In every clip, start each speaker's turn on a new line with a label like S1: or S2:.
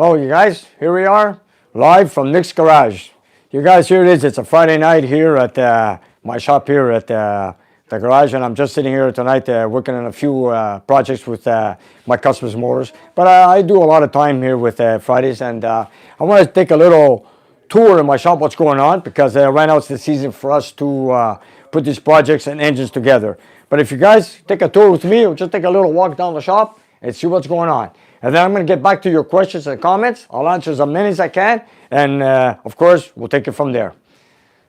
S1: Well, you guys, here we are, live from Nick's Garage. You guys, here it is. It's a Friday night here at my shop here at the garage, and I'm just sitting here tonight working on a few projects with my customers' motors. But I do a lot of time here with Fridays, and I want to take a little tour in my shop, what's going on, because right now it's the season for us to put these projects and engines together. But if you guys take a tour with me, or just take a little walk down the shop and see what's going on. And then I'm going to get back to your questions and comments. I'll answer as many as I can. And of course, we'll take it from there.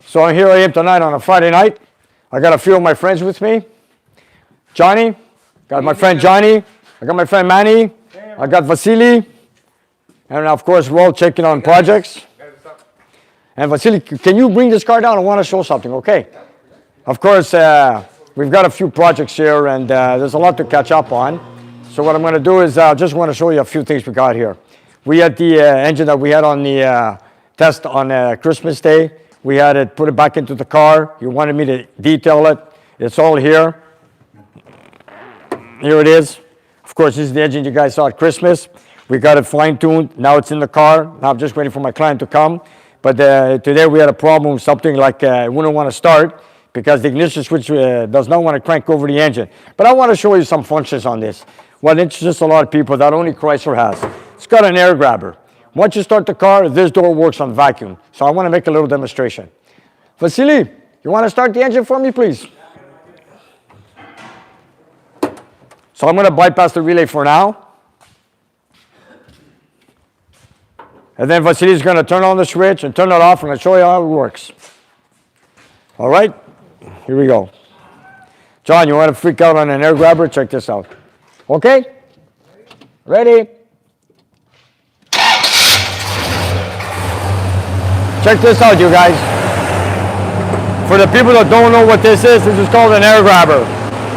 S1: So here I am tonight on a Friday night. I got a few of my friends with me. Johnny, got my friend Johnny. I got my friend Manny. I got Vasily. And of course, we're all checking on projects. And Vasily, can you bring this car down? I want to show something, okay? Of course, we've got a few projects here, and there's a lot to catch up on. So what I'm going to do is I just want to show you a few things we got here. We had the engine that we had on the test on Christmas Day. We had it, put it back into the car. You wanted me to detail it. It's all here. Here it is. Of course, this is the engine you guys saw at Christmas. We got it fine-tuned. Now it's in the car. Now I'm just waiting for my client to come. But today we had a problem with something like it wouldn't want to start because the ignition switch does not want to crank over the engine. But I want to show you some functions on this. What interests a lot of people that only Chrysler has. It's got an air grabber. Once you start the car, this door works on vacuum. So I want to make a little demonstration. Vasily, you want to start the engine for me, please? So I'm going to bypass the relay for now. And then Vasily is going to turn on the switch and turn it off, and I'll show you how it works. All right, here we go. John, you want to freak out on an air grabber? Check this out. Okay? Ready? Check this out, you guys. For the people that don't know what this is called an air grabber.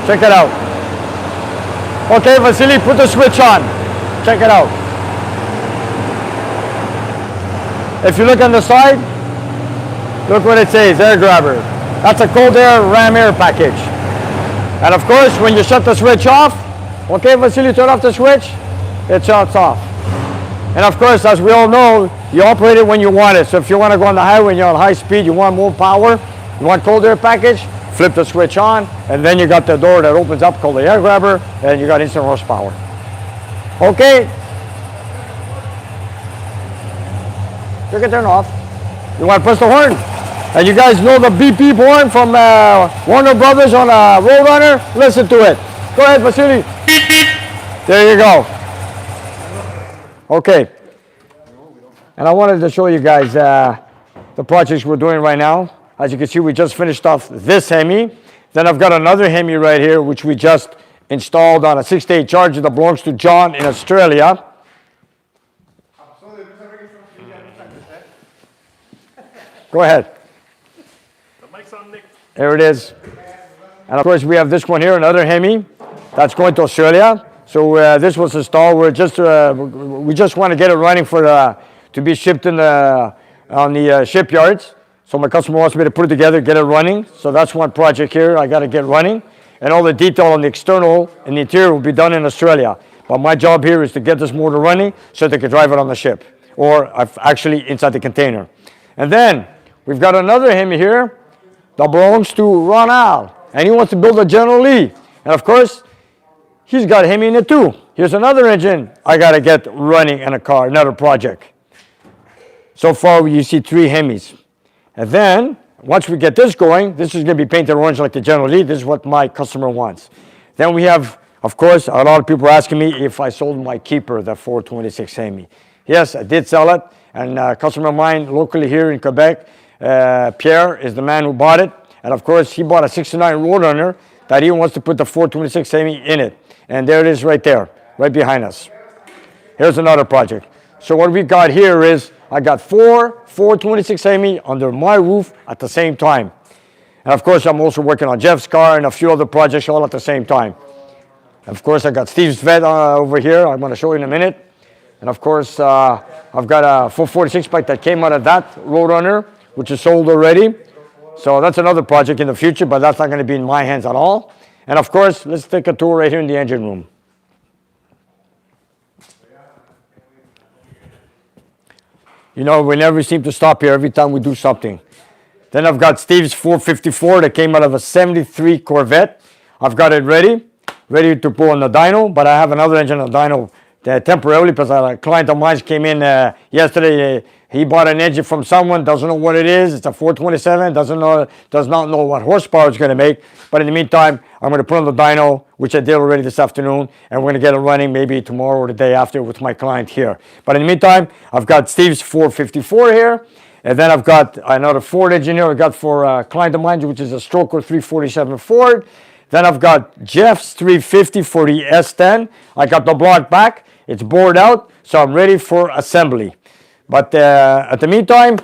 S1: Check it out. Okay, Vasily, put the switch on. Check it out. If you look on the side, look what it says, air grabber. That's a cold air ram air package. And of course, when you shut the switch off, okay, Vasily, turn off the switch, it shuts off. And of course, as we all know, you operate it when you want it. So if you want to go on the highway and you're on high speed, you want more power, you want cold air package, flip the switch on, and then you got the door that opens up called the air grabber, and you got instant horsepower. Okay. You can turn off. You want to press the horn? And you guys know the beep beep horn from Warner Brothers on a Roadrunner? Listen to it. Go ahead, Vasily. There you go. Okay. And I wanted to show you guys the projects we're doing right now. As you can see, we just finished off this Hemi. Then I've got another Hemi right here, which we just installed on a 6-day charger that belongs to John in Australia. Go ahead.
S2: The mic's on, Nick.
S1: There it is. And of course, we have this one here, another Hemi that's going to Australia. So this was installed. We just want to get it running for to be shipped in on the shipyards. So my customer wants me to put it together, get it running. So that's one project here I got to get running. And all the detail on the external and the interior will be done in Australia. But my job here is to get this motor running so they can drive it on the ship or actually inside the container. And then we've got another Hemi here that belongs to Ron Al. And he wants to build a General Lee. And of course, he's got a Hemi in it too. Here's another engine I got to get running in a car, another project. So far, you see 3 Hemis. And then, once we get this going, this is going to be painted orange like the General Lee. This is what my customer wants. Then we have, of course, a lot of people are asking me if I sold my Keeper, the 426 Hemi. Yes, I did sell it. And a customer of mine locally here in Quebec, Pierre, is the man who bought it. And of course, he bought a 69 Roadrunner that he wants to put the 426 Hemi in it. And there it is right there, right behind us. Here's another project. So what we got here is, I got 4 426 Hemi under my roof at the same time. And of course, I'm also working on Jeff's car and a few other projects all at the same time. Of course, I got Steve's vet over here. I'm going to show you in a minute. And of course, I've got a 446 bike that came out of that Roadrunner, which is sold already. So that's another project in the future, but that's not going to be in my hands at all. And of course, let's take a tour right here in the engine room. You know, we never seem to stop here every time we do something. Then I've got Steve's 454 that came out of a 73 Corvette. I've got it ready to put on the dyno, but I have another engine on the dyno temporarily because a client of mine came in yesterday. He bought an engine from someone, doesn't know what it is. It's a 427, does not know what horsepower it's going to make. But in the meantime, I'm going to put on the dyno, which I did already this afternoon, and we're going to get it running maybe tomorrow or the day after with my client here. But in the meantime, I've got Steve's 454 here. And then I've got another Ford engine here I got for a client of mine, which is a Stroker 347 Ford. Then I've got Jeff's 350 for the S10. I got the block back. It's bored out, so I'm ready for assembly. But at the meantime,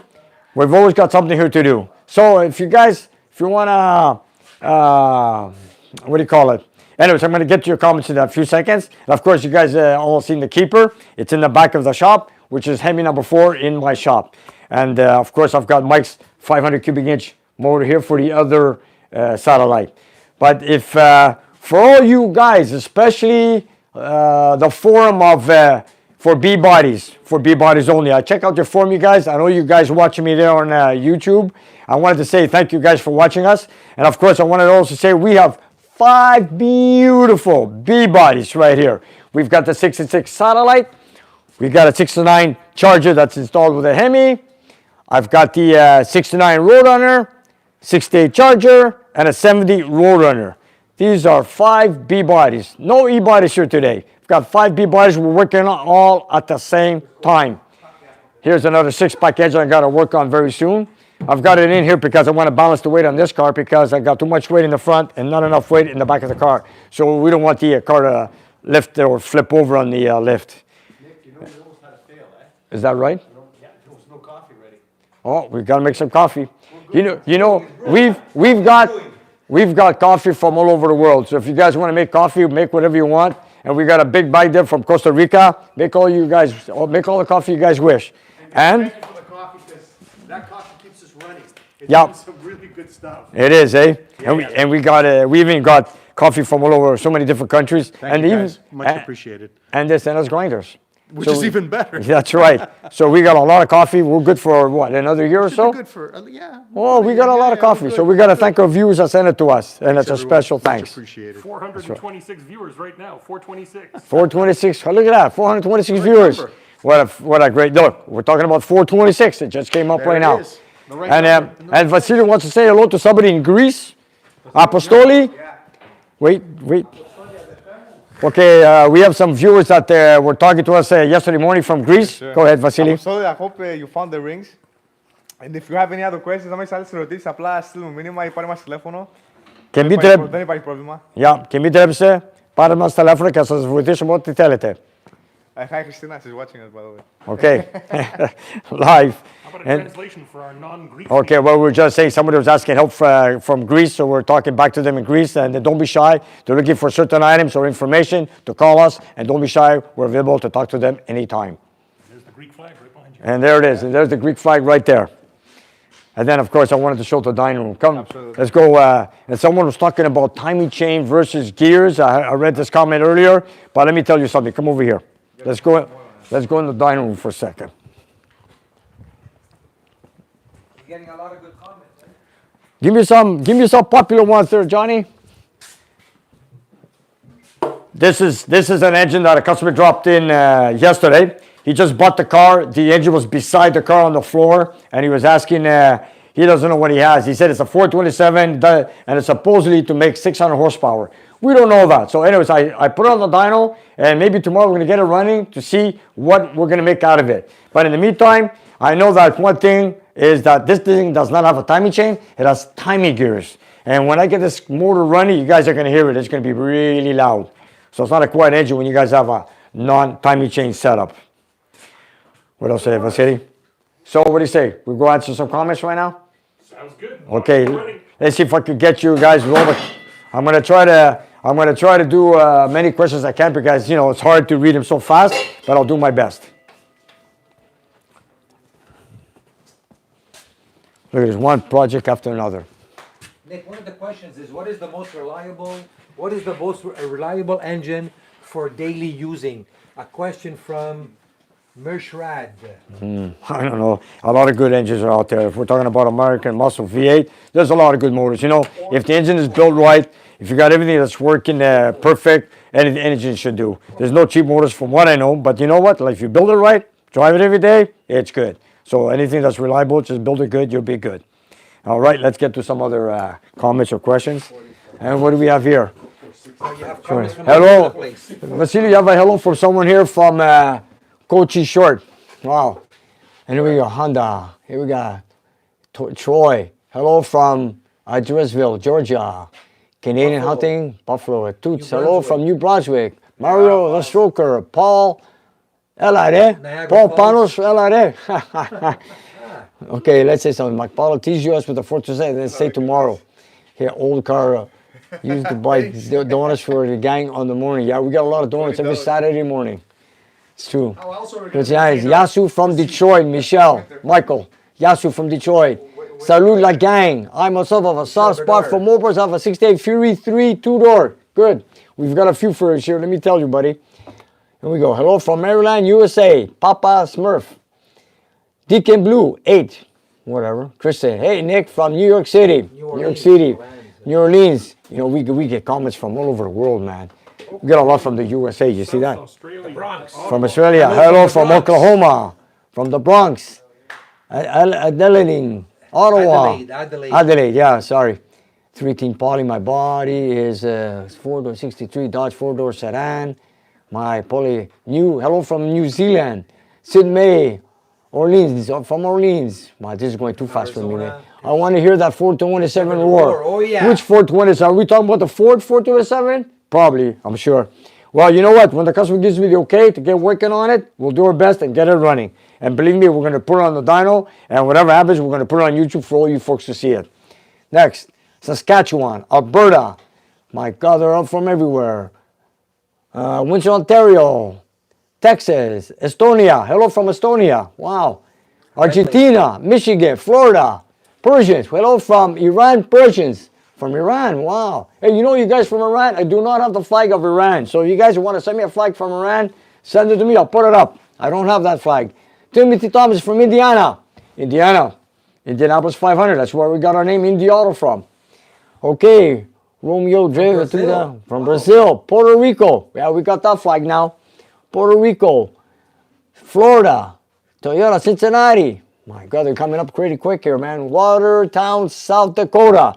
S1: we've always got something here to do. So if you want to, what do you call it? Anyways, I'm going to get to your comments in a few seconds. And of course, you guys all seen the Keeper. It's in the back of the shop, which is Hemi number 4 in my shop. And of course, I've got Mike's 500 cubic inch motor here for the other satellite. But if, for all you guys, especially the forum of, for B-Bodies only. I check out your forum, you guys. I know you guys watching me there on YouTube. I wanted to say thank you guys for watching us. And of course, I wanted to also say we have 5 beautiful B-Bodies right here. We've got the 66 satellite. We've got a 69 Charger that's installed with a Hemi. I've got the 69 Roadrunner, 68 Charger, and a 70 Roadrunner. These are 5 B-Bodies. No E-Bodies here today. We've got 5 B-Bodies we're working on all at the same time. Here's another 6-pack engine I got to work on very soon. I've got it in here because I want to balance the weight on this car because I got too much weight in the front and not enough weight in the back of the car. So we don't want the car to lift or flip over on the lift.
S3: Nick, you know we almost had a fail, eh?
S1: Is that right?
S3: Yeah, there was no coffee ready.
S1: Oh, we've got to make some coffee. You know, we've got coffee from all over the world. So if you guys want to make coffee, make whatever you want. And we got a big bag there from Costa Rica. Make all the coffee you guys wish. And
S3: Thank you for the coffee because that coffee keeps us running. It's
S1: Yeah.
S3: doing some really good stuff.
S1: it is, eh? And we even got coffee from all over so many different countries.
S3: Thank you guys. Much appreciated.
S1: And they send us grinders.
S3: Which
S1: So
S3: is
S1: we-
S3: even better.
S1: That's right. So we got a lot of coffee. We're good for what, another year or
S3: Should be
S1: so?
S3: good for, yeah.
S1: Oh, we got a lot of coffee. So we got to thank our viewers that sent it to us. And it's a
S3: everyone.
S1: special
S3: Much
S1: thanks.
S3: appreciated.
S2: 426 viewers right now. 426.
S1: 426. Oh, look at that. 426 viewers.
S3: number.
S1: What a great look. We're talking about 426. It just came up
S3: There
S1: right
S3: it
S1: now.
S3: is. The right
S1: And
S3: number.
S1: and Vasily wants to say hello to somebody in Greece. Apostoli. Wait. Okay, we have some viewers that were talking to us yesterday morning from Greece. Go ahead, Vasily.
S4: So I hope you found the rings. And if you have any other questions, αν έχεις άλλες ερωτήσεις, απλά στείλουμε μήνυμα ή πάρε μας τηλέφωνο.
S1: Και μην
S4: Δεν υπάρχει πρόβλημα.
S1: τρέψετε, πάρε μας τηλέφωνο και θα σας βοηθήσουμε ό,τι θέλετε.
S4: Hi, Christina, she's watching us, by the way.
S1: Okay, live.
S2: How about a
S1: And-
S2: translation for our non-Greek?
S1: Okay, well, we're just saying somebody was asking help from Greece, so we're talking back to them in Greece, and don't be shy. They're looking for certain items or information to call us, and don't be shy. We're available to talk to them anytime.
S2: There's the Greek flag right behind you.
S1: And there it is, and there's the Greek flag right there. And then, of course, I wanted to show the dining room. Come, let's go. And someone was talking about timing chain versus gears. I read this comment earlier, but let me tell you something. Come over here. Let's go in the dining room for a second.
S5: You're getting a lot of good comments.
S1: Give me some popular ones there, Johnny. This is an engine that a customer dropped in yesterday. He just bought the car. The engine was beside the car on the floor, and he was asking. He doesn't know what he has. He said it's a 427, and it's supposedly to make 600 horsepower. We don't know that. So, anyways, I put it on the dyno, and maybe tomorrow we're gonna get it running to see what we're gonna make out of it. But in the meantime, I know that one thing is that this thing does not have a timing chain. It has timing gears. And when I get this motor running, you guys are gonna hear it. It's gonna be really loud. So it's not a quiet engine when you guys have a non-timing chain setup. What else, Vasily? So what do you say? We go answer some comments right now?
S2: Sounds good.
S1: Okay,
S2: Ready?
S1: let's see if I could get you guys over. I'm gonna try to do many questions I can because it's hard to read them so fast, but I'll do my best. Look at this, one project after another.
S5: Nick, one of the questions is what is the most reliable engine for daily using? A question from Mershrad.
S1: I don't know. A lot of good engines are out there. If we're talking about American Muscle V8, there's a lot of good motors. You know, if the engine is built right, if you got everything that's working perfect, any engine should do. There's no cheap motors from what I know, but you know what? Like if you build it right, drive it every day, it's good. So anything that's reliable, just build it good, you'll be good. All right, let's get to some other comments or questions. And what do we have here?
S5: So you have comments from all over
S1: Hello.
S5: the place.
S1: Vasily, you have a hello from someone here from Kochi Short. Wow. And here we go, Honda. Here we got Troy. Hello from Idrisville, Georgia. Canadian Hunting, Buffalo. Toots. Hello from New Brunswick. Mario the Stroker. Paul LRE.
S5: Niagara
S1: Paul
S5: Falls.
S1: Panos LRE. Okay, let's say something. Mike Paulo tease us with the 4%, and then say tomorrow. Here, old car. Used to buy donuts for the gang on the morning. Yeah, we got a lot of donuts every Saturday morning. It's true.
S3: Oh, also,
S1: Good guys. Yasu from Detroit. Michelle. Michael. Yasu from Detroit. Salute la gang. I myself have a soft spot for mopeds. I have a 68 Fury 3 two-door. Good. We've got a few for us here. Let me tell you, buddy. Here we go. Hello from Maryland, USA. Papa Smurf. Deacon Blue, 8. Whatever. Kristen. Hey, Nick from New York City. New York City. New Orleans. You know, we get comments from all over the world, man. We get a lot from the USA. You see that?
S2: Australia.
S1: From Australia. Hello from Oklahoma. From the Bronx. Adelaide. Ottawa. Adelaide, yeah, sorry. 3-teen Poly. My body is 4-door 63 Dodge 4-door sedan. My Poly hello from New Zealand. Sid May. Orleans, from Orleans. Wow, this is going too fast for me, man. I want to hear that Ford 207 roar.
S5: Oh, yeah.
S1: Which Ford 207? Are we talking about the Ford 427? Probably, I'm sure. Well, you know what? When the customer gives me the okay to get working on it, we'll do our best and get it running. And believe me, we're going to put it on the dyno, and whatever happens, we're going to put it on YouTube for all you folks to see it. Next, Saskatchewan, Alberta. My God, they're up from everywhere. Windsor, Ontario. Texas, Estonia. Hello from Estonia. Wow. Argentina, Michigan, Florida. Persians. Hello from Iran, Persians. From Iran. Wow. Hey, you know you guys from Iran? I do not have the flag of Iran. So if you guys want to send me a flag from Iran, send it to me. I'll put it up. I don't have that flag. Timothy Thomas from Indiana. Indianapolis 500. That's where we got our name Indy Auto from. Okay. Romeo Driver from Brazil. Puerto Rico. Yeah, we got that flag now. Puerto Rico, Florida, Toyota, Cincinnati. My God, they're coming up pretty quick here, man. Watertown, South Dakota.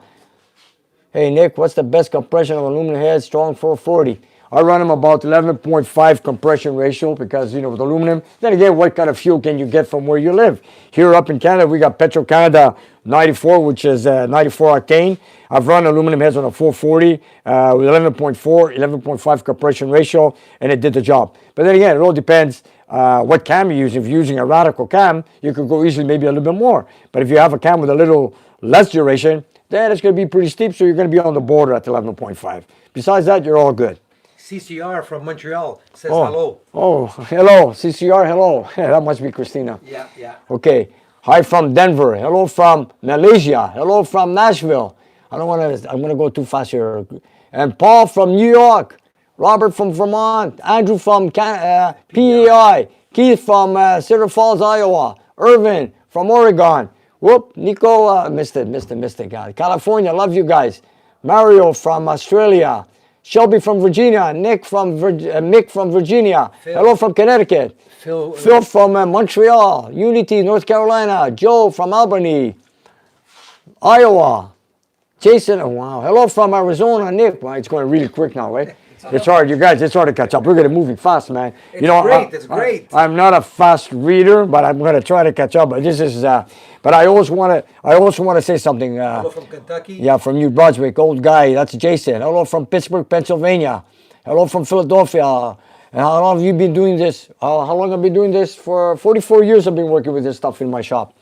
S1: Hey, Nick, what's the best compression of aluminum head? Strong 440. I run them about 11.5 compression ratio because, you know, with aluminum. Then again, what kind of fuel can you get from where you live? Here up in Canada, we got Petro-Canada 94, which is 94 octane. I've run aluminum heads on a 440 with 11.4, 11.5 compression ratio, and it did the job. But then again, it all depends what cam you use. If you're using a radical cam, you could go easily maybe a little bit more. But if you have a cam with a little less duration, then it's going to be pretty steep, so you're going to be on the border at 11.5. Besides that, you're all good.
S5: CCR from Montreal says hello.
S1: Oh, hello. CCR, hello. That must be Christina.
S5: Yeah.
S1: Okay. Hi from Denver. Hello from Malaysia. Hello from Nashville. I'm going to go too fast here. And Paul from New York. Robert from Vermont. Andrew from PEI. Keith from Cedar Falls, Iowa. Irvin from Oregon. Whoop. Nico, missed it, guys. California, love you guys. Mario from Australia. Shelby from Virginia, Mick from Virginia,
S5: Phil.
S1: Hello from Connecticut,
S5: Phil
S1: from Montreal, Unity, North Carolina, Joe from Albany, Iowa, Jason, oh wow, hello from Arizona, Nick. Well, it's going really quick now, right? It's hard, you guys, it's hard to catch up. We're getting moving fast, man.
S5: It's great, it's great.
S1: I'm not a fast reader, but I'm going to try to catch up. But this is, but I also want to say something.
S5: hello from Kentucky.
S1: Yeah, from New Brunswick, old guy. That's Jason. Hello from Pittsburgh, Pennsylvania. Hello from Philadelphia. And how long have you been doing this? How long have I been doing this? For 44 years I've been working with this stuff in my shop.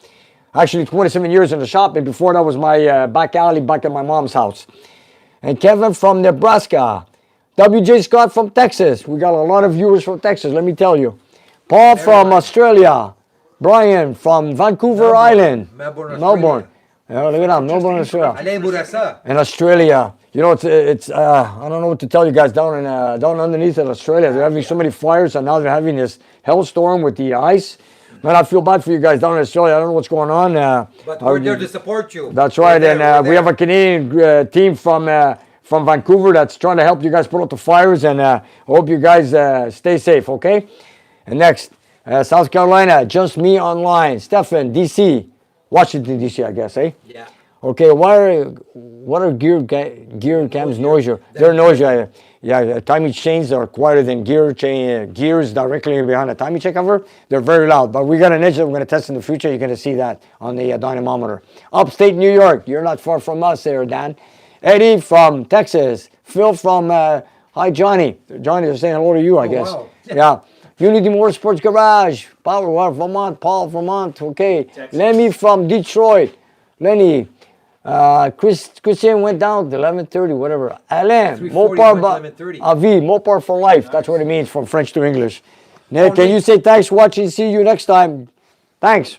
S1: Actually, 27 years in the shop, and before that was my back alley back at my mom's house. And Kevin from Nebraska. WJ Scott from Texas. We got a lot of viewers from Texas, let me tell you. Paul from Australia. Brian from Vancouver Island.
S5: Melbourne.
S1: Yeah, look at that, Melbourne, Australia.
S5: Alain Bourassa.
S1: In Australia, you know, it's I don't know what to tell you guys down in down underneath in Australia. They're having so many fires, and now they're having this hellstorm with the ice. Man, I feel bad for you guys down in Australia. I don't know what's going on.
S5: But we're there to support you.
S1: That's
S5: We're
S1: right,
S5: there,
S1: and
S5: we're
S1: we have
S5: there.
S1: a Canadian team from Vancouver that's trying to help you guys put out the fires, and I hope you guys stay safe, okay? And next, South Carolina, just me online. Stephen, DC, Washington, DC, I guess, eh?
S5: Yeah.
S1: Okay, what are gear cams noisier? They're noisier. Yeah, timing chains are quieter than gears directly behind a timing chain cover. They're very loud, but we got an edge that we're going to test in the future. You're going to see that on the dynamometer. Upstate New York, you're not far from us there, Dan. Eddie from Texas. Phil from, hi Johnny. Johnny is saying hello to you, I guess.
S5: Wow.
S1: Yeah. Unity Motorsports Garage. Power, Vermont, Paul, Vermont. Okay. Lemmy from Detroit. Lenny. Christian went down to 11:30, whatever. Alain,
S5: 3:40
S1: Mopar,
S5: went to 11:30.
S1: Avi, Mopar for life. That's what it means from French to English. Nick, can you say thanks for watching? See you next time. Thanks.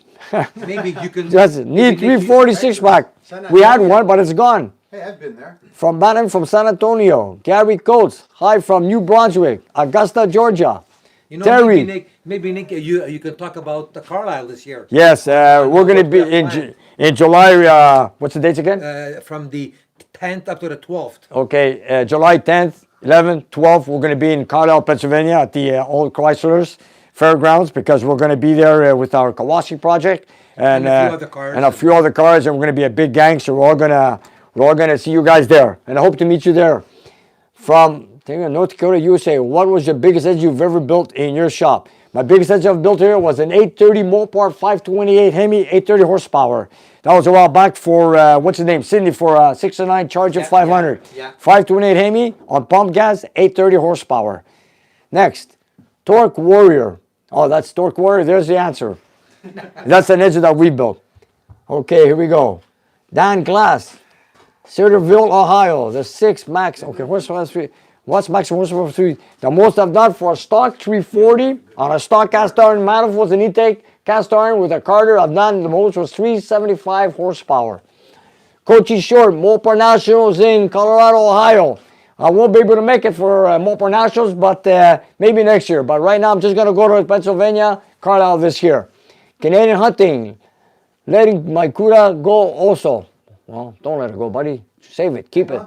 S5: Maybe you can.
S1: That's it. Need
S5: maybe Nick,
S1: 346 back. We had one, but it's gone.
S3: Hey, I've been there.
S1: From Bannon from San Antonio. Gary Coates. Hi from New Brunswick. Augusta, Georgia.
S5: You know,
S1: Terry.
S5: maybe Nick, you can talk about the Carlisle this year.
S1: Yes, we're going to be
S5: Yeah,
S1: in July. What's the dates again?
S5: From the 10th up to the 12th.
S1: Okay, July 10th, 11th, 12th, we're going to be in Carlisle, Pennsylvania at the Old Chrysler's Fairgrounds because we're going to be there with our Kawasaki project
S5: And a few other cars.
S1: and a few other cars, and we're going to be a big gang. So we're all gonna see you guys there, and I hope to meet you there. From North Dakota, USA, what was the biggest edge you've ever built in your shop? My biggest edge I've built here was an 830 Mopar 528 Hemi, 830 horsepower. That was a while back for, what's his name, Sydney, for 609 Charger 500.
S5: yeah.
S1: 528 Hemi on pump gas, 830 horsepower. Next, Torque Warrior. Oh, that's Torque Warrior, there's the answer. That's an edge that we built. Okay, here we go. Dan Glass, Cedarville, Ohio, the 6 max, okay, what's maximum horsepower for 3? The most I've done for a stock 340 on a stock cast iron manifolds and intake cast iron with a Carter, I've done the most was 375 horsepower. Coachy Short, Mopar Nationals in Colorado, Ohio. I won't be able to make it for Mopar Nationals, but maybe next year. But right now, I'm just going to go to Pennsylvania, Carlisle this year. Canadian Hunting, letting my Cuda go also. Well, don't let it go, buddy. Save it, keep it.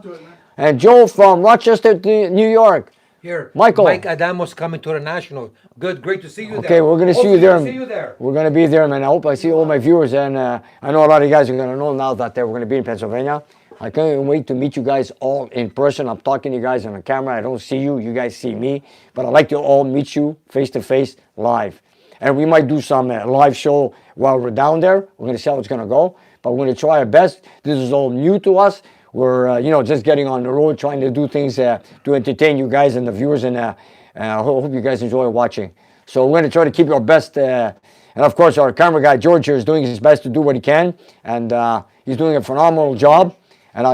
S1: And Joe from Rochester, New York.
S5: Here,
S1: Michael.
S5: Mike Adamos coming to the National. Good, great to see you there.
S1: Okay, we're going to see you
S5: Hopefully
S1: there.
S5: we'll see you there.
S1: We're going to be there, man. I hope I see all my viewers, and I know a lot of you guys are going to know now that we're going to be in Pennsylvania. I can't wait to meet you guys all in person. I'm talking to you guys on the camera. I don't see you. You guys see me. But I'd like to all meet you face-to-face live. And we might do some live show while we're down there. We're going to see how it's going to go. But we're going to try our best. This is all new to us. We're, just getting on the road, trying to do things to entertain you guys and the viewers. And I hope you guys enjoy watching. So we're going to try to keep our best. And of course, our camera guy, George, here is doing his best to do what he can. And he's doing a phenomenal job. And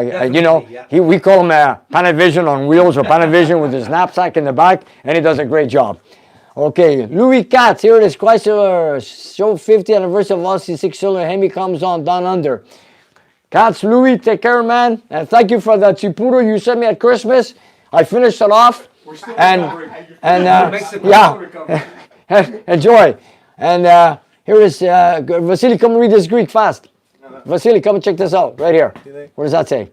S1: we call him Panavision on wheels, or Panavision with his knapsack in the back. And he does a great job. Okay, Louis Katz, here it is, Chrysler Show 50 anniversary of Aussie 6-cylinder Hemi comes on down under. Katz, Louis, take care, man. And thank you for the Chipuro you sent me at Christmas. I finished it off. Enjoy. And here it is, Vasily, come read this Greek fast. Vasily, come and check this out, right here. What does that say?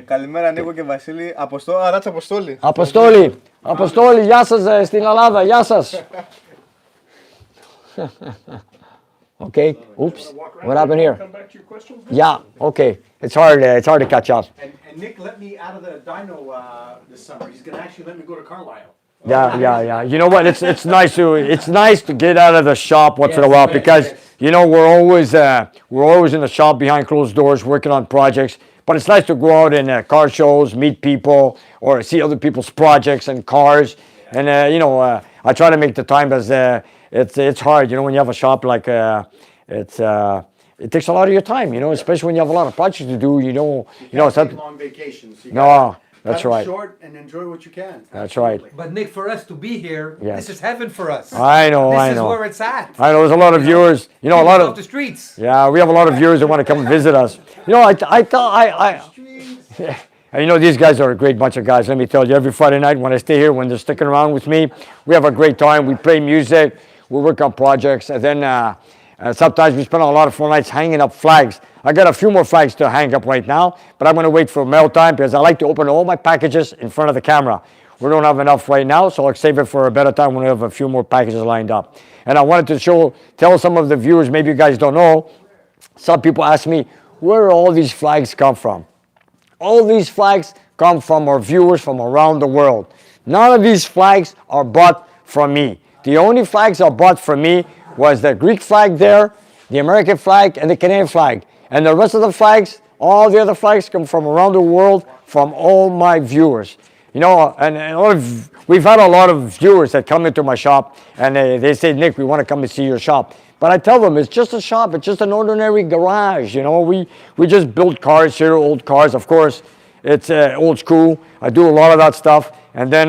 S4: Καλημέρα Νίκο και Βασίλη. That's Αποστόλη.
S1: Αποστόλη. Αποστόλη, γεια σας στην Ελλάδα. Γεια σας. Okay, oops, what happened here?
S2: Come back to your questions.
S1: Yeah, okay. It's hard to catch up.
S3: And Nick let me out of the dyno this summer. He's going to actually let me go to Carlisle.
S1: Yeah. You know what? It's nice to get out of the shop once in a while because we're always in the shop behind closed doors working on projects. But it's nice to go out in car shows, meet people, or see other people's projects and cars. And I try to make the time as it's hard. When you have a shop like it takes a lot of your time. Especially when you have a lot of projects to do.
S3: You can't take long vacations. So
S1: That's
S3: Cut it
S1: right.
S3: short and enjoy what you can.
S1: That's right.
S3: Absolutely.
S5: But Nick, for us to be here,
S1: Yes.
S5: this is heaven for us.
S1: I know,
S5: This
S1: I
S5: is
S1: know.
S5: where it's at.
S1: I know there's a lot of viewers. You know, a lot
S5: Off
S1: of
S5: the streets.
S1: yeah, we have a lot of viewers that want to come and visit us. You know, and you know, these guys are a great bunch of guys. Let me tell you, every Friday night when I stay here, when they're sticking around with me, we have a great time. We play music, we work on projects, and then sometimes we spend a lot of fun nights hanging up flags. I got a few more flags to hang up right now, but I'm going to wait for mail time because I like to open all my packages in front of the camera. We don't have enough right now, so I'll save it for a better time when we have a few more packages lined up. And I wanted to tell some of the viewers, maybe you guys don't know, some people ask me, where all these flags come from? All these flags come from our viewers from around the world. None of these flags are bought from me. The only flags are bought from me was the Greek flag there, the American flag, and the Canadian flag. And the rest of the flags, all the other flags come from around the world from all my viewers. You know, and we've had a lot of viewers that come into my shop and they say, Nick, we want to come and see your shop. But I tell them, it's just a shop. It's just an ordinary garage. You know, we just build cars here, old cars. Of course, it's old school. I do a lot of that stuff. And then,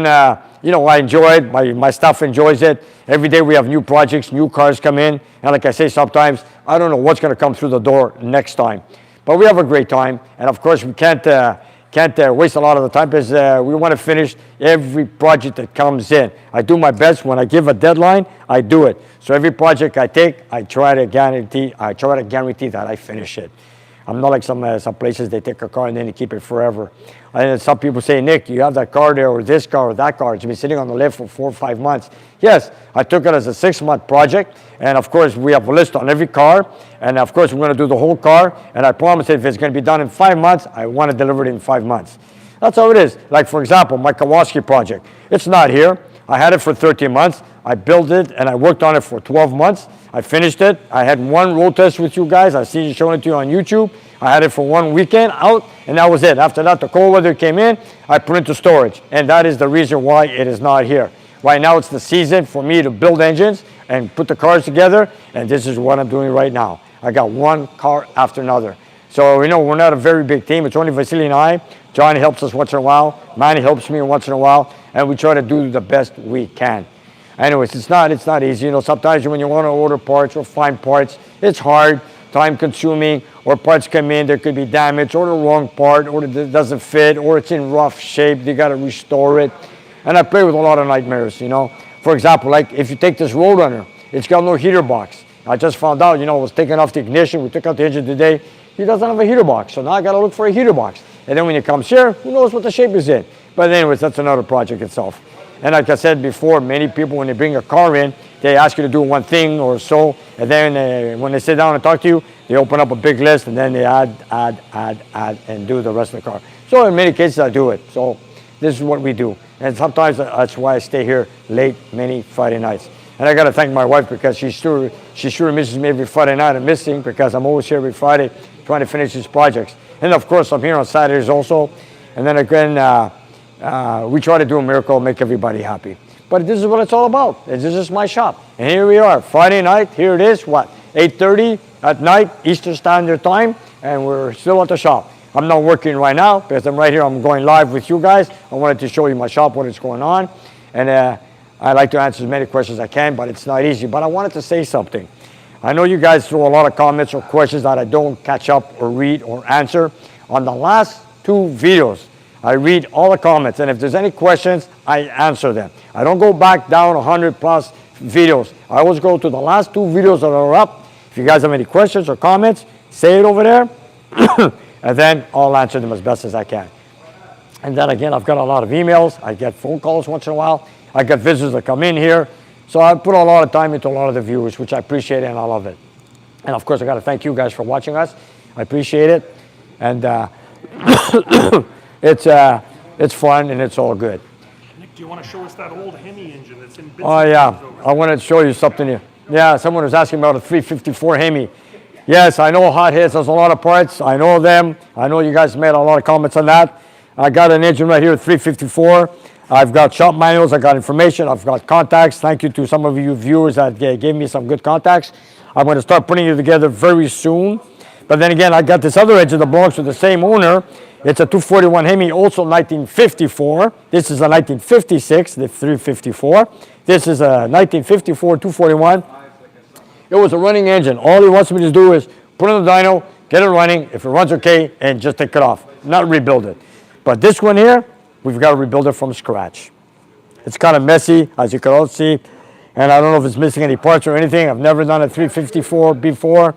S1: you know, I enjoy it. My staff enjoys it. Every day we have new projects, new cars come in. And like I say, sometimes I don't know what's going to come through the door next time. But we have a great time. And of course, we can't waste a lot of the time because we want to finish every project that comes in. I do my best. When I give a deadline, I do it. So every project I take, I try to guarantee that I finish it. I'm not like some places they take a car and then they keep it forever. And some people say, Nick, you have that car there or this car or that car. It's been sitting on the lift for 4 or 5 months. Yes, I took it as a 6-month project. And of course, we have a list on every car. And of course, we're going to do the whole car. And I promise if it's going to be done in 5 months, I want to deliver it in 5 months. That's how it is. Like, for example, my Kawasaki project. It's not here. I had it for 13 months. I built it and I worked on it for 12 months. I finished it. I had one road test with you guys. I see you showing it to you on YouTube. I had it for 1 weekend out, and that was it. After that, the cold weather came in. I put it into storage, and that is the reason why it is not here. Right now, it's the season for me to build engines and put the cars together, and this is what I'm doing right now. I got one car after another. So, you know, we're not a very big team. It's only Vasily and I. Johnny helps us once in a while. Manny helps me once in a while, and we try to do the best we can. Anyways, it's not easy. You know, sometimes when you want to order parts or find parts, it's hard, time consuming, or parts come in, there could be damage, or the wrong part, or it doesn't fit, or it's in rough shape, you got to restore it. And I play with a lot of nightmares, you know. For example, like if you take this Roadrunner, it's got no heater box. I just found out, you know, I was taking off the ignition, we took out the engine today, he doesn't have a heater box, so now I got to look for a heater box. And then when it comes here, who knows what the shape is in. But anyways, that's another project itself. And like I said before, many people, when they bring a car in, they ask you to do one thing or so, and then when they sit down and talk to you, they open up a big list, and then they add, and do the rest of the car. So in many cases, I do it. So this is what we do. And sometimes that's why I stay here late many Friday nights. And I got to thank my wife because she sure misses me every Friday night. I'm missing because I'm always here every Friday trying to finish these projects. And of course, I'm here on Saturdays also. And then again, we try to do a miracle, make everybody happy. But this is what it's all about. This is my shop. And here we are, Friday night. Here it is, 8:30 at night, Eastern Standard Time, and we're still at the shop. I'm not working right now because I'm right here. I'm going live with you guys. I wanted to show you my shop, what is going on. And I like to answer as many questions as I can, but it's not easy. But I wanted to say something. I know you guys throw a lot of comments or questions that I don't catch up or read or answer. On the last 2 videos, I read all the comments, and if there's any questions, I answer them. I don't go back down 100 plus videos. I always go to the last 2 videos that are up. If you guys have any questions or comments, say it over there, and then I'll answer them as best as I can. And then again, I've got a lot of emails. I get phone calls once in a while. I get visitors that come in here. So I put a lot of time into a lot of the viewers, which I appreciate and I love it. And of course, I got to thank you guys for watching us. I appreciate it. And it's fun and it's all good.
S2: Nick, do you want to show us that old Hemi engine that's in bits
S1: Oh
S2: and
S1: yeah,
S2: pieces over
S1: I wanted to show you something here. Yeah, someone was asking about a 354 Hemi. Yes, I know Hot Hits, there's a lot of parts. I know them. I know you guys made a lot of comments on that. I got an engine right here, 354. I've got shop manuals, I got information, I've got contacts. Thank you to some of you viewers that gave me some good contacts. I'm going to start putting it together very soon But then again, I got this other engine that belongs to the same owner. It's a 241 Hemi, also 1954. This is a 1956, the 354. This is a 1954 241. It was a running engine. All he wants me to do is put in the dyno, get it running. If it runs okay, and just take it off, not rebuild it. But this one here, we've got to rebuild it from scratch. It's kind of messy, as you can all see, and I don't know if it's missing any parts or anything. I've never done a 354 before,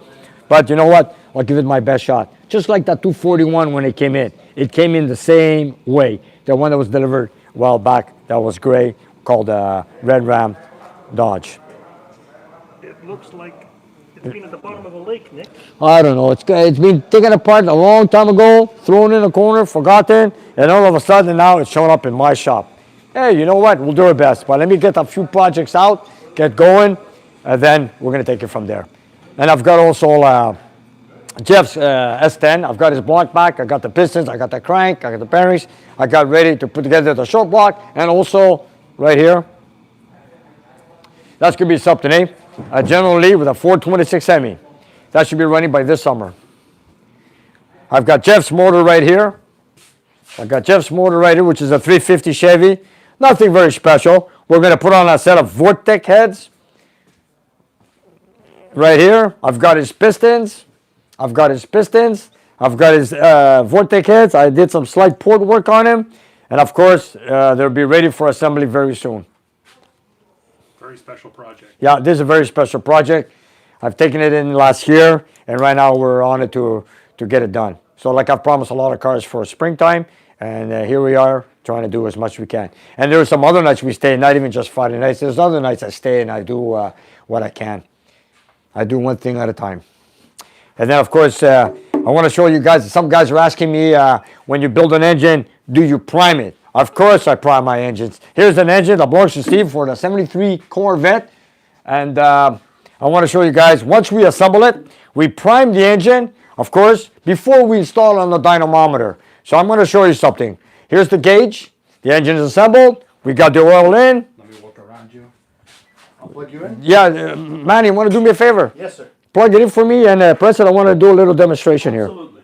S1: but you know what? I'll give it my best shot. Just like that 241 when it came in. It came in the same way. The one that was delivered a while back, that was gray, called Red Ram Dodge.
S2: It looks like it's been at the bottom of a lake, Nick.
S1: I don't know. It's been taken apart a long time ago, thrown in a corner, forgotten, and all of a sudden now it's showing up in my shop. Hey, you know what? We'll do our best. But let me get a few projects out, get going, and then we're going to take it from there. And I've got also Jeff's S10. I've got his block back. I got the pistons. I got the crank. I got the bearings. I got ready to put together the short block. And also, right here, that's going to be something, eh? A General Lee with a 426 Hemi. That should be running by this summer. I've got Jeff's motor right here. I've got Jeff's motor right here, which is a 350 Chevy. Nothing very special. We're going to put on a set of Vortec heads. Right here, I've got his pistons. I've got his Vortec heads. I did some slight port work on him. And of course, they'll be ready for assembly very soon.
S2: Very special project.
S1: Yeah, this is a very special project. I've taken it in last year, and right now we're on it to get it done. So like I've promised a lot of cars for springtime, and here we are trying to do as much as we can. And there are some other nights we stay, not even just Friday nights. There's other nights I stay and I do what I can. I do one thing at a time. And then of course, I want to show you guys, some guys are asking me, when you build an engine, do you prime it? Of course I prime my engines. Here's an engine that belongs to Steve for the 73 Corvette. And I want to show you guys, once we assemble it, we prime the engine, of course, before we install it on the dynamometer. So I'm going to show you something. Here's the gauge. The engine is assembled. We got the oil in.
S3: Let me walk around you. I'll plug you in.
S1: Yeah, Manny, you want to do me a favor?
S3: Yes, sir.
S1: Plug it in for me, and press it. I want to do a little demonstration here.
S2: Absolutely.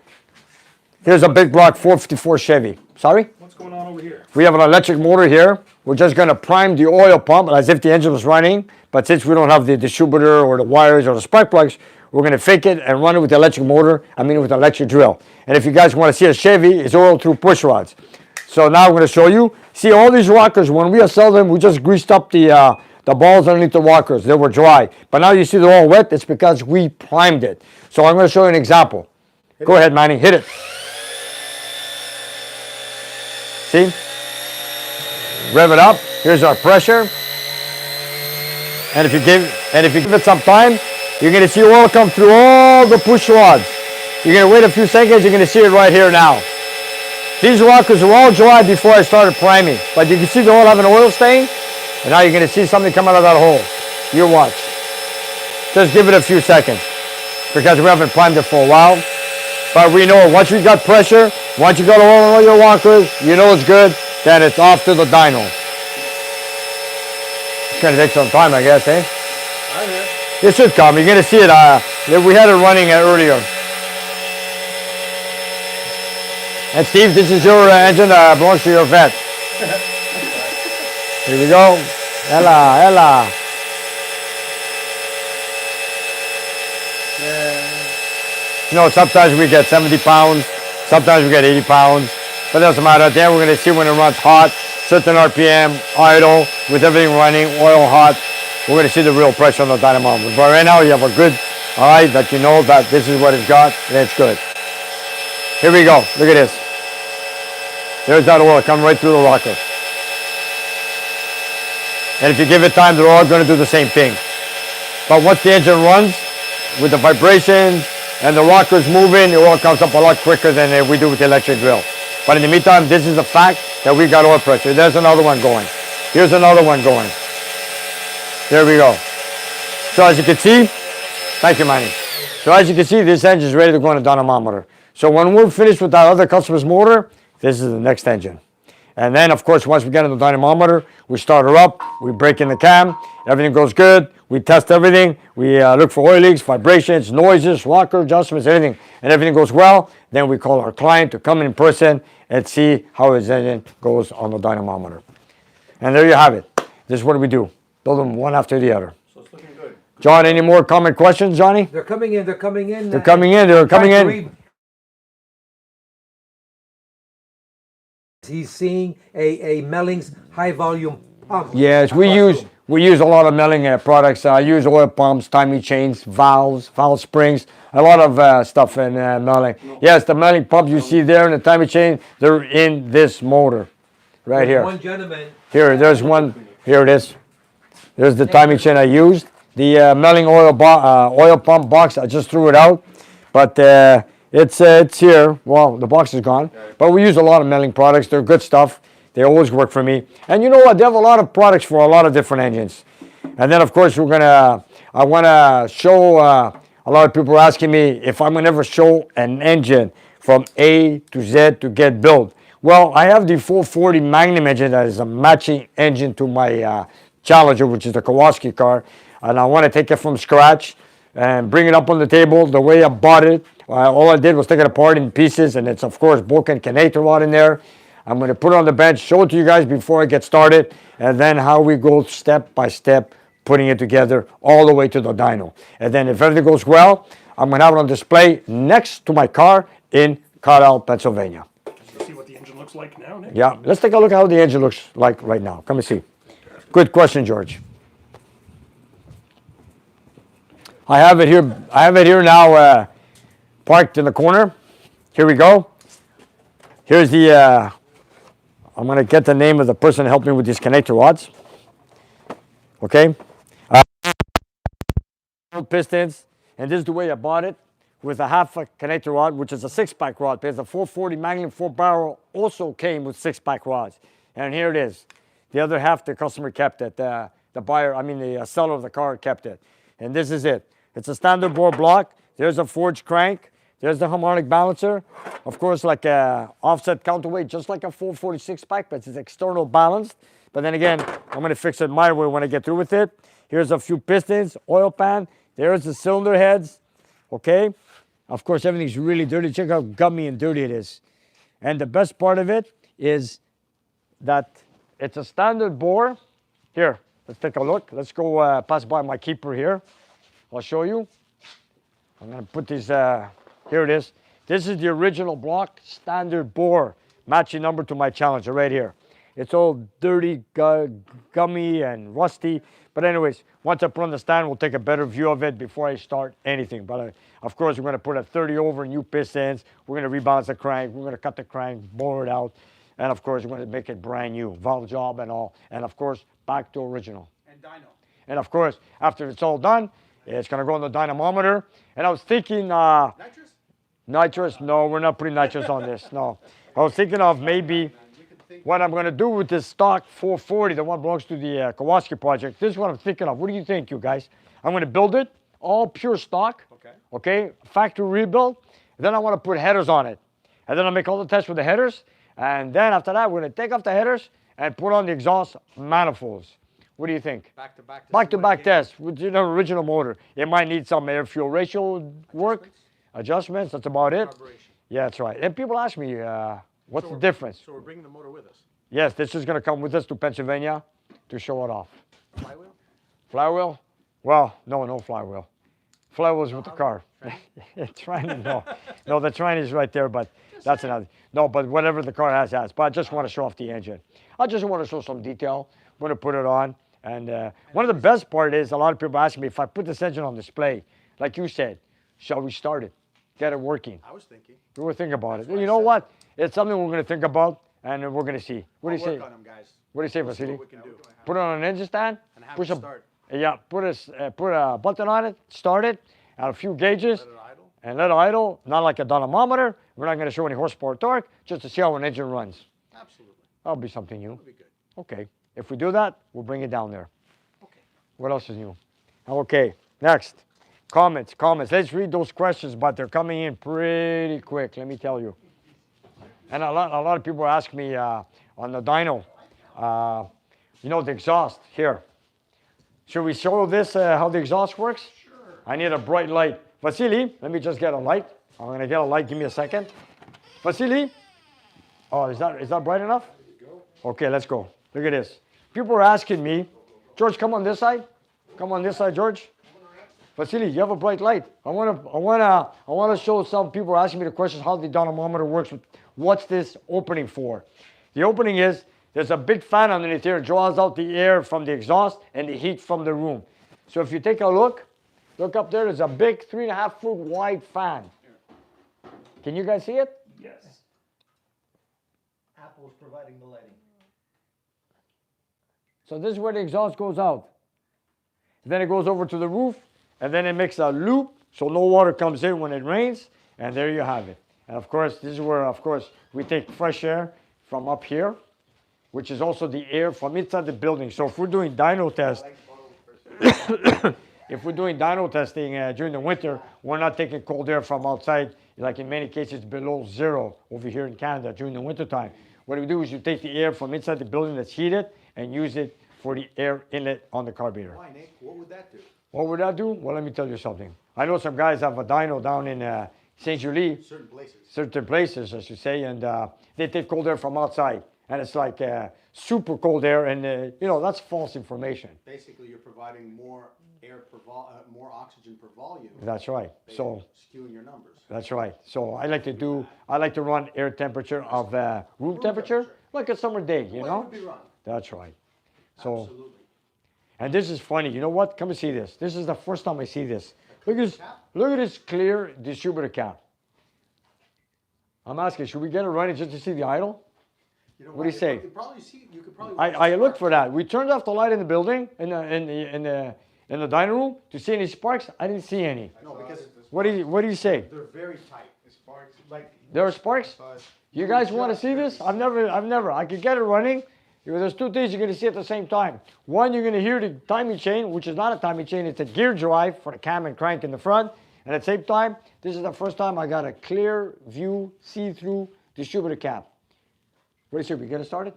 S1: Here's a big block 454 Chevy. Sorry?
S2: What's going on over here?
S1: We have an electric motor here. We're just going to prime the oil pump as if the engine was running. But since we don't have the distributor or the wires or the spark plugs, we're going to fake it and run it with the electric motor, with the electric drill. And if you guys want to see a Chevy, it's oiled through push rods. So now I'm going to show you. See all these rockers, when we assemble them, we just greased up the balls underneath the rockers. They were dry. But now you see they're all wet. It's because we primed it. So I'm going to show you an example. Go ahead, Manny. Hit it. See? Rev it up. Here's our pressure. And if you give it some time, you're going to see oil come through all the push rods. You're going to wait a few seconds. You're going to see it right here now. These rockers were all dry before I started priming. But you can see they all have an oil stain. And now you're going to see something come out of that hole. You watch. Just give it a few seconds. Because we haven't primed it for a while. But we know once you got pressure, once you got oil on all your rockers, you know it's good, then it's off to the dyno. It's going to take some time, I guess, eh?
S3: I'm here.
S1: It should come. You're going to see it. We had it running earlier. And Steve, this is your engine that belongs to your vet. Here we go. Ella. You know, sometimes we get 70 pounds, sometimes we get 80 pounds, but it doesn't matter. Then we're going to see when it runs hot, certain RPM, idle, with everything running, oil hot. We're going to see the real pressure on the dynamometer. But right now you have a good eye that you know that this is what it's got, and it's good. Here we go. Look at this. There's that oil coming right through the rocker. And if you give it time, they're all going to do the same thing. But once the engine runs, with the vibrations and the rockers moving, the oil comes up a lot quicker than we do with the electric drill. But in the meantime, this is the fact that we got oil pressure. There's another one going. Here's another one going. There we go. So as you can see, thank you, Manny. So as you can see, this engine is ready to go on a dynamometer. So when we're finished with that other customer's motor, this is the next engine. And then, of course, once we get on the dynamometer, we start her up, we break in the cam, everything goes good, We test everything. We look for oil leaks, vibrations, noises, rocker adjustments, everything. And everything goes well. Then we call our client to come in person and see how his engine goes on the dynamometer. And there you have it. This is what we do. Build them one after the other.
S3: So it's looking good.
S1: John, any more comment questions, Johnny?
S5: They're coming in. They're coming in.
S1: They're coming in. They're coming in.
S5: He's seeing a Mellings high volume pump.
S1: Yes, we use a lot of milling products. I use oil pumps, timing chains, valves, valve springs, a lot of stuff in milling. Yes, the milling pumps you see there in the timing chain, they're in this motor right here.
S5: One gentleman.
S1: Here, there's one. Here it is. There's the timing chain I used. The milling oil pump box, I just threw it out, but it's here. Well, the box is gone, but we use a lot of milling products. They're good stuff. They always work for me. And you know what? They have a lot of products for a lot of different engines. And then, of course, I want to show, a lot of people are asking me if I'm going to ever show an engine from A to Z to get built. Well, I have the 440 Magnum engine that is a matching engine to my Challenger, which is the Kawasaki car. And I want to take it from scratch and bring it up on the table the way I bought it. All I did was take it apart in pieces, and it's, of course, Vulcan connector rod in there. I'm going to put it on the bench, show it to you guys before I get started, and then how we go step by step, putting it together all the way to the dyno. And then if everything goes well, I'm going to have it on display next to my car in Carlisle, Pennsylvania.
S2: Let's see what the engine looks like now, Nick.
S1: Yeah, let's take a look at how the engine looks like right now. Come and see. Good question, George. I have it here now, parked in the corner. Here we go. Here's the, I'm going to get the name of the person to help me with these connector rods. Okay. Pistons, and this is the way I bought it, with a half a connector rod, which is a 6-pack rod, because the 440 Magnum 4-barrel also came with 6-pack rods. And here it is. The other half the customer kept it. The seller of the car kept it. And this is it. It's a standard bore block. There's a forged crank. There's the harmonic balancer. Of course, like a offset counterweight, just like a 446 pack, but it's external balanced. But then again, I'm going to fix it my way when I get through with it. Here's a few pistons, oil pan. There's the cylinder heads. Okay. Of course, everything's really dirty. Check how gummy and dirty it is. And the best part of it is that it's a standard bore. Here, let's take a look. Let's go pass by my keeper here. I'll show you. I'm going to put these, here it is. This is the original block, standard bore, matching number to my Challenger right here. It's all dirty, gummy, and rusty. But anyways, once I put on the stand, we'll take a better view of it before I start anything. But of course, we're going to put a 30 over new pistons. We're going to rebalance the crank. We're going to cut the crank, bore it out. And of course, we're going to make it brand new, valve job and all. And of course, back to original.
S3: And dyno.
S1: And of course, after it's all done, it's going to go on the dynamometer. And I was thinking,
S3: Nitrous?
S1: nitrous, no, we're not putting nitrous on this, no. I was thinking of maybe what I'm going to do with this stock 440, the one belongs to the Kawasaki project. This is what I'm thinking of. What do you think, you guys? I'm going to build it, all pure stock, okay, factory rebuild. Then I want to put headers on it. And then I'll make all the tests with the headers. And then after that, we're going to take off the headers and put on the exhaust manifolds. What do you think? Back-to-back test with the original motor. It might need some air fuel ratio work, adjustments. That's about it. Yeah, that's right. And people ask me, what's the difference?
S3: So we're bringing the motor with us.
S1: Yes, this is going to come with us to Pennsylvania to show it off.
S3: Flywheel?
S1: Flywheel? Well, no flywheel. Flywheel's with the car. No, the train is right there, but that's another. No, but whatever the car has. But I just want to show off the engine. I just want to show some detail. I'm going to put it on. And one of the best part is a lot of people ask me if I put this engine on display, like you said, shall we start it? Get it working.
S3: I was thinking.
S1: We were thinking about it. You know what? It's something we're going to think about, and we're going to see. What do you say?
S3: Work on them, guys.
S1: What do you say,
S3: See
S1: Vasily?
S3: what we can do.
S1: Put it on an engine stand.
S3: And have
S1: Push
S3: it
S1: a
S3: start.
S1: yeah. Put a button on it. Start it. Add a few gauges.
S3: Let it idle.
S1: And let it idle. Not like a dynamometer. We're not going to show any horsepower torque, just to see how an engine runs.
S3: Absolutely.
S1: That'll be something new.
S3: That'll be good.
S1: Okay. If we do that, we'll bring it down there.
S3: Okay.
S1: What else is new? Okay. Next. Comments. Let's read those questions, but they're coming in pretty quick, let me tell you. And a lot of people ask me on the dyno, the exhaust here. Should we show this how the exhaust works? Sure. I need a bright light. Vasily, let me just get a light. I'm gonna get a light. Give me a second. Vasily. Oh, is that bright enough? Okay, let's go. Look at this. People are asking me, George, come on this side. Come on this side, George. Vasily, you have a bright light. I wanna show some people asking me the questions how the dynamometer works. What's this opening for? The opening is there's a big fan underneath here. It draws out the air from the exhaust and the heat from the room. So if you take a look up there. There's a big 3.5 foot wide fan. Can you guys see it?
S2: Yes.
S3: Apple's providing the lighting.
S1: So this is where the exhaust goes out. Then it goes over to the roof, and then it makes a loop so no water comes in when it rains, and there you have it. And of course, this is where, of course, we take fresh air from up here, which is also the air from inside the building. So if we're doing dyno test, if we're doing dyno testing during the winter, we're not taking cold air from outside, like in many cases below zero over here in Canada during the winter time. What we do is you take the air from inside the building that's heated and use it for the air inlet on the carburetor.
S3: Why, Nick? What would that do?
S1: What would that do? Well, let me tell you something. I know some guys have a dyno down in St. Julie, certain places, I should say, and they take cold air from outside. And it's like super cold air, and you know, that's false information.
S3: Basically, you're providing more air per more oxygen per volume.
S1: That's right. So
S3: skewing your numbers.
S1: that's right. So I like to run air temperature of room temperature, like a summer day, you know?
S3: Would be run.
S1: That's right. So,
S3: Absolutely.
S1: and this is funny. You know what? Come and see this. This is the first time I see this. Look at this clear distributor cap. I'm asking, should we get it running just to see the idle?
S3: You know
S1: What do you say?
S3: You could probably see. You could probably.
S1: I looked for that. We turned off the light in the building, in the dining room, to see any sparks. I didn't see any.
S3: No, because
S1: What do you say?
S3: they're very tight.
S4: Sparks, like
S1: There are sparks? You guys want to see this? I've never. I could get it running. There's two things you're going to see at the same time. One, you're going to hear the timing chain, which is not a timing chain. It's a gear drive for the cam and crank in the front. And at the same time, this is the first time I got a clear view, see-through distributor cap. What do you say? We get it started?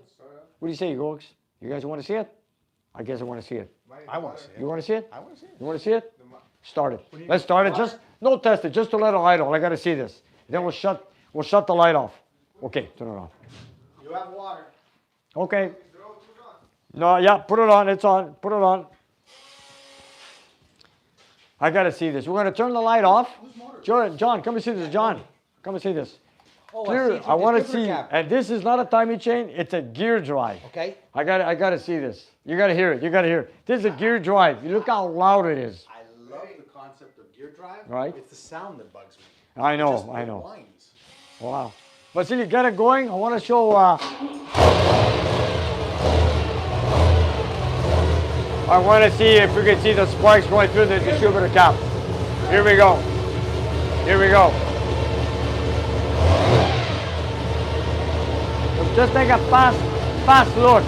S1: What do you say, folks? You guys want to see it? I guess I want to see it.
S3: I want to see it.
S1: You want to see it?
S3: I want to see it.
S1: You want to see it? Start it. Let's start it. Just no test it. Just to let it idle. I got to see this. Then we'll shut the light off. Okay, turn it on.
S3: You have water.
S1: Okay. No, yeah, put it on. It's on. Put it on. I got to see this. We're going to turn the light off. John, come and see this. John, come and see this.
S5: Oh,
S1: Clear. I want to see. And this is not a timing chain. It's a gear drive.
S5: Okay.
S1: I got to see this. You got to hear it. You got to hear it. This is a gear drive. You look how loud it is.
S3: I love the concept of gear drive.
S1: Right.
S3: It's the sound that bugs me.
S1: I know.
S3: Just
S1: I
S3: the
S1: know.
S3: whines.
S1: Wow. Vasily, get it going. I want to show. I want to see if we can see the sparks going through the distributor cap. Here we go. Here we go. Just take a fast look.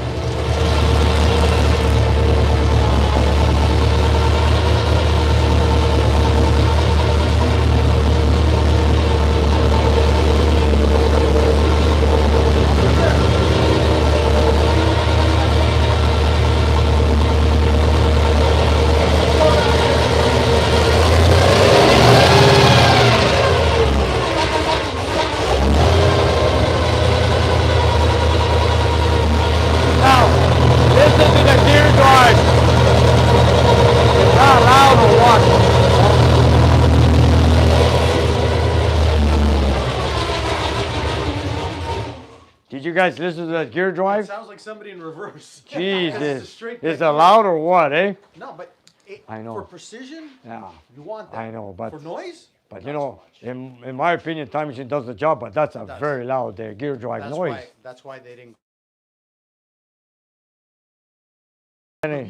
S1: Did you guys listen to that gear
S3: It
S1: drive?
S3: sounds like somebody in reverse.
S1: Jesus.
S3: Straight
S1: Is it
S3: back.
S1: loud or what, eh?
S3: No, but
S1: I know.
S3: for precision,
S1: Yeah.
S3: you want that.
S1: I know, but
S3: For noise,
S1: But you know, in my opinion, time machine does the job, but that's a
S3: does.
S1: very loud gear drive
S3: that's
S1: noise.
S3: why. That's why they didn't.
S1: Any-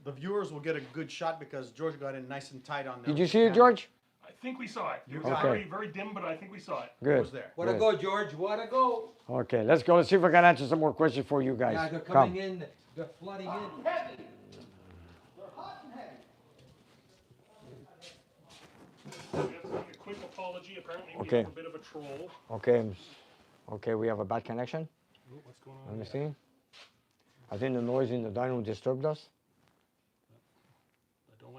S3: The viewers will get a good shot because George got in nice and tight on.
S1: Did you see it, George?
S2: I think we saw it. It was
S1: Okay.
S2: very, very dim, but I think we saw it.
S1: Good.
S3: Was there?
S5: What a go, George. What a go.
S1: Okay, let's go. Let's see if I can answer some more questions for you guys.
S5: Yeah, they're
S1: Come.
S5: coming in. They're flooding in.
S2: We have to make a quick apology. Apparently, we
S1: Okay.
S2: have a bit of a troll.
S1: Okay. Okay, we have a bad connection.
S2: What's going
S1: Let
S2: on?
S1: me see. I think the noise in the dining room disturbed us.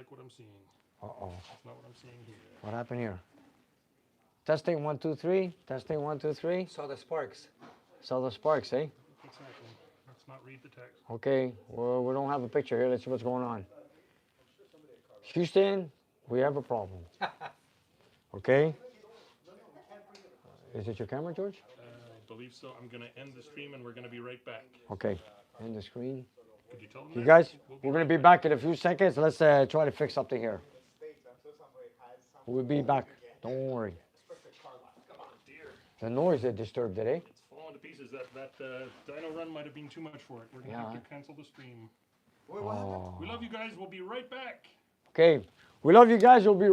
S2: like what I'm seeing.
S1: Uh-oh.
S2: That's not what I'm seeing here.
S1: What happened here? Testing 1, 2, 3. Testing 1, 2, 3.
S5: Saw the sparks.
S1: Saw the sparks, eh?
S2: Exactly. Let's not read the text.
S1: Okay, well, we don't have a picture here. Let's see what's going on. Houston, we have a problem. Okay? Is it your camera, George?
S2: I believe so. I'm going to end the stream and we're going to be right back.
S1: Okay, end the screen.
S2: Could you tell them
S1: You
S2: that?
S1: guys,
S2: We'll
S1: we're going to be back in a few seconds. Let's try to fix something here. We'll be back. Don't worry. The noise that disturbed it, eh?
S2: It's falling to pieces. That dyno run might have been too much for it. We're going to have to cancel the stream.
S1: Oh.
S2: We love you guys. We'll be right back.
S1: Okay, we love you guys. We'll be right